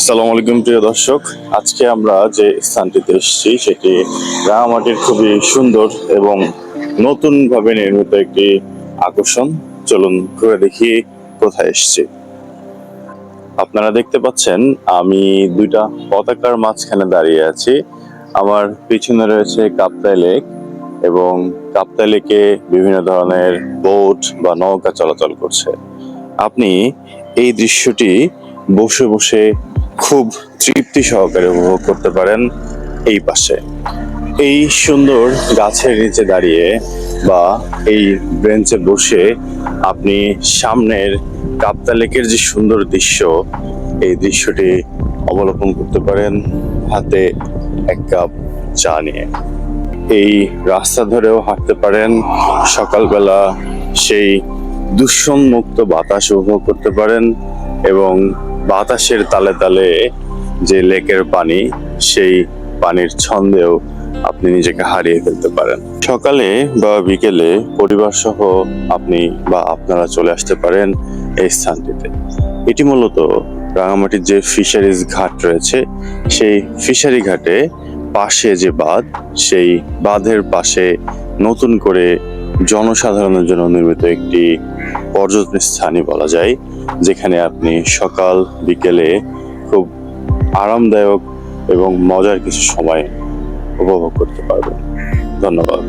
আসসালামু আলাইকুম প্রিয় দর্শক, আজকে আমরা যে স্থানটিতে এসেছি সেটি রাঙামাটির খুবই সুন্দর এবং নতুন ভাবে নির্মিত একটি আকর্ষণ। চলুন ঘুরে দেখি কোথায় এসেছি। আপনারা দেখতে পাচ্ছেন আমি দুইটা পতাকার মাঝখানে দাঁড়িয়ে আছি। আমার পিছনে রয়েছে কাপ্তাই লেক এবং কাপ্তাই লেকে বিভিন্ন ধরনের বোট বা নৌকা চলাচল করছে। আপনি এই দৃশ্যটি বসে বসে খুব তৃপ্তি সহকারে উপভোগ করতে পারেন। এই পাশে এই সুন্দর গাছের নিচে দাঁড়িয়ে বা এই বেঞ্চে বসে আপনি সামনের কাপ্তাই লেকের যে সুন্দর দৃশ্য, এই দৃশ্যটি অবলোকন করতে পারেন হাতে এক কাপ চা নিয়ে। এই রাস্তা ধরেও হাঁটতে পারেন, সকালবেলা সেই দূষণ মুক্ত বাতাস উপভোগ করতে পারেন এবং বাতাসের তালে তালে যে লেকের পানি, সেই পানির ছন্দেও আপনি নিজেকে হারিয়ে ফেলতে পারেন। সকালে বা বিকেলে পরিবার সহ আপনি বা আপনারা চলে আসতে পারেন এই স্থানটিতে। এটি মূলত রাঙামাটির যে ফিশারিজ ঘাট রয়েছে, সেই ফিশারি ঘাটে পাশে যে বাঁধ, সেই বাঁধের পাশে নতুন করে জনসাধারণের জন্য নির্মিত একটি পর্যটন স্থানই বলা যায়, যেখানে আপনি সকাল বিকেলে খুব আরামদায়ক এবং মজার কিছু সময় উপভোগ করতে পারবেন। ধন্যবাদ।